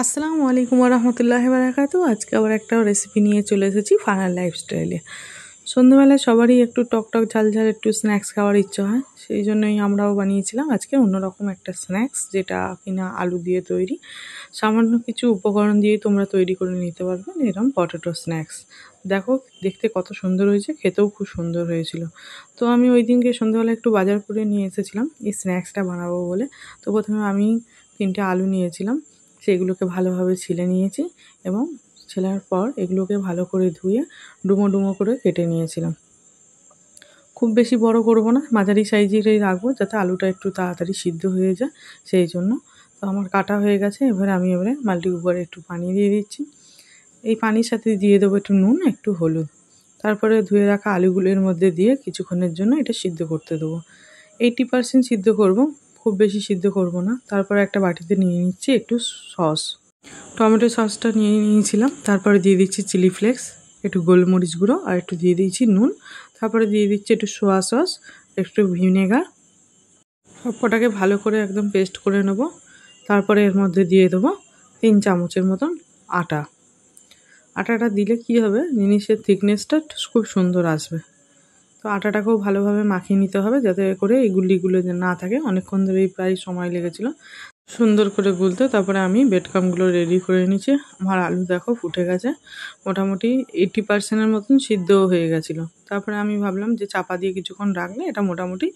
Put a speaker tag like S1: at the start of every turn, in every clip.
S1: আসসালামু আলাইকুম রহমতুল্লাহি বারাকাতু। আজকে আবার একটা রেসিপি নিয়ে চলে এসেছি ফারহান লাইফস্টাইলে। সন্ধ্যাবেলায় সবারই একটু টকটক ঝালঝাল একটু স্ন্যাক্স খাওয়ার ইচ্ছা হয়, সেই জন্যই আমরাও বানিয়েছিলাম আজকে অন্যরকম একটা স্ন্যাক্স, যেটা কিনা আলু দিয়ে তৈরি। সামান্য কিছু উপকরণ দিয়ে তোমরা তৈরি করে নিতে পারবে এরকম পটেটো স্ন্যাক্স। দেখো দেখতে কত সুন্দর হয়েছে, খেতেও খুব সুন্দর হয়েছিল। তো আমি ওই দিনকে সন্ধ্যাবেলা একটু বাজার করে নিয়ে এসেছিলাম এই স্ন্যাক্সটা বানাবো বলে। তো প্রথমে আমি 3টে আলু নিয়েছিলাম, সেগুলোকে ভালোভাবে ছিলে নিয়েছি এবং ছেলার পর এগুলোকে ভালো করে ধুয়ে ডুমো ডুমো করে কেটে নিয়েছিলাম। খুব বেশি বড় করব না, মাঝারি সাইজেরই রাখবো যাতে আলুটা একটু তাড়াতাড়ি সিদ্ধ হয়ে যায়, সেই জন্য। তো আমার কাটা হয়ে গেছে, এবারে মাল্টি কুকারে একটু পানি দিয়ে দিচ্ছি। এই পানির সাথে দিয়ে দেবো একটু নুন, একটু হলুদ। তারপরে ধুয়ে রাখা আলুগুলোর মধ্যে দিয়ে কিছুক্ষণের জন্য এটা সিদ্ধ করতে দেবো। 80% সিদ্ধ করব, খুব বেশি সিদ্ধ করব না। তারপরে একটা বাটিতে নিয়ে নিচ্ছি একটু সস, টমেটো সসটা নিয়ে নিয়েছিলাম। তারপরে দিয়ে দিচ্ছি চিলি ফ্লেক্স, একটু গোলমরিচ গুঁড়ো, আর একটু দিয়ে দিচ্ছি নুন। তারপরে দিয়ে দিচ্ছি একটু সোয়া সস, একটু ভিনেগার। সবকটাকে ভালো করে একদম পেস্ট করে নেব। তারপরে এর মধ্যে দিয়ে দেবো 3 চামচের মতন আটাটা দিলে কি হবে, জিনিসের থিকনেসটা খুব সুন্দর আসবে। তো আটাটাকেও ভালোভাবে মাখিয়ে নিতে হবে যাতে করে এই গুলিগুলো না থাকে। অনেকক্ষণ ধরেই প্রায় সময় লেগেছিলো সুন্দর করে গুলতে। তারপরে আমি বেডক্রামগুলো রেডি করে নিচ্ছি। আমার আলু দেখো ফুটে গেছে, মোটামুটি 80%-এর মতন সিদ্ধও হয়ে গেছিলো। তারপরে আমি ভাবলাম যে চাপা দিয়ে কিছুক্ষণ রাখলে এটা মোটামুটি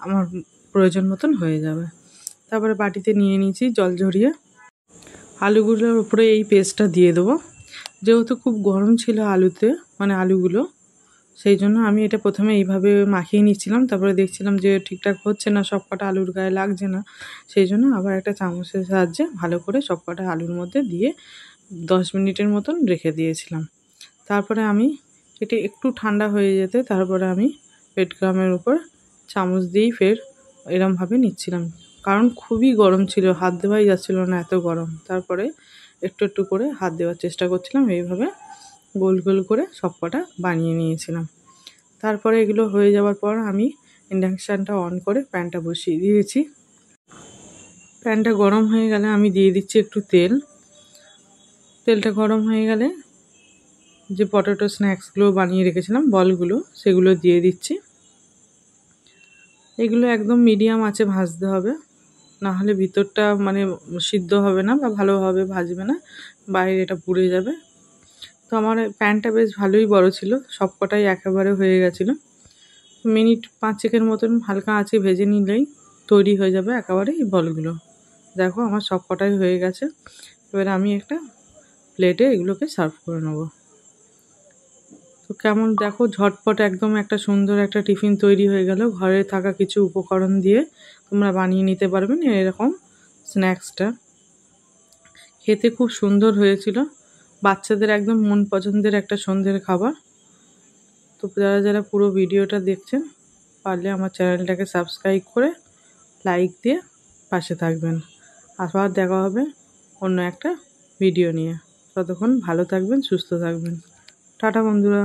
S1: আমার প্রয়োজন মতন হয়ে যাবে। তারপরে বাটিতে নিয়ে নিয়েছি জল ঝরিয়ে, আলুগুলোর উপরে এই পেস্টটা দিয়ে দেবো। যেহেতু খুব গরম ছিল আলুগুলো, সেই জন্য আমি এটা প্রথমে এইভাবে মাখিয়ে নিচ্ছিলাম। তারপরে দেখছিলাম যে ঠিকঠাক হচ্ছে না, সবকটা আলুর গায়ে লাগছে না, সেই জন্য আবার একটা চামচের সাহায্যে ভালো করে সবকটা আলুর মধ্যে দিয়ে 10 মিনিটের মতন রেখে দিয়েছিলাম। তারপরে আমি এটা একটু ঠান্ডা হয়ে যেতে তারপরে আমি বেডক্রামের উপর চামচ দিয়েই ফের এরমভাবে নিচ্ছিলাম, কারণ খুবই গরম ছিল, হাত দেওয়াই যাচ্ছিল না, এত গরম। তারপরে একটু একটু করে হাত দেওয়ার চেষ্টা করছিলাম, এইভাবে গোল গোল করে সবকটা বানিয়ে নিয়েছিলাম। তারপরে এগুলো হয়ে যাওয়ার পর আমি ইন্ডাকশানটা অন করে প্যানটা বসিয়ে দিয়েছি। প্যানটা গরম হয়ে গেলে আমি দিয়ে দিচ্ছি একটু তেল। তেলটা গরম হয়ে গেলে যে পটেটো স্ন্যাক্সগুলো বানিয়ে রেখেছিলাম বলগুলো, সেগুলো দিয়ে দিচ্ছি। এগুলো একদম মিডিয়াম আঁচে ভাজতে হবে, নাহলে ভিতরটা সিদ্ধ হবে না বা ভালোভাবে ভাজবে না, বাইরে এটা পুড়ে যাবে। তো আমার প্যানটা বেশ ভালোই বড় ছিল, সবকটাই একেবারে হয়ে গেছিলো। মিনিট 5-এর মতন হালকা আঁচে ভেজে নিলেই তৈরি হয়ে যাবে একেবারে এই বলগুলো। দেখো আমার সবকটাই হয়ে গেছে। এবার আমি একটা প্লেটে এগুলোকে সার্ভ করে নেব। তো কেমন দেখো, ঝটপট একদম একটা সুন্দর একটা টিফিন তৈরি হয়ে গেল। ঘরে থাকা কিছু উপকরণ দিয়ে তোমরা বানিয়ে নিতে পারবেন এরকম স্ন্যাক্সটা। খেতে খুব সুন্দর হয়েছিল, বাচ্চাদের একদম মন পছন্দের একটা সন্ধ্যের খাবার। তো যারা যারা পুরো ভিডিওটা দেখছেন, পারলে আমার চ্যানেলটাকে সাবস্ক্রাইব করে লাইক দিয়ে পাশে থাকবেন। আবার দেখা হবে অন্য একটা ভিডিও নিয়ে। ততক্ষণ ভালো থাকবেন, সুস্থ থাকবেন। টাটা বন্ধুরা।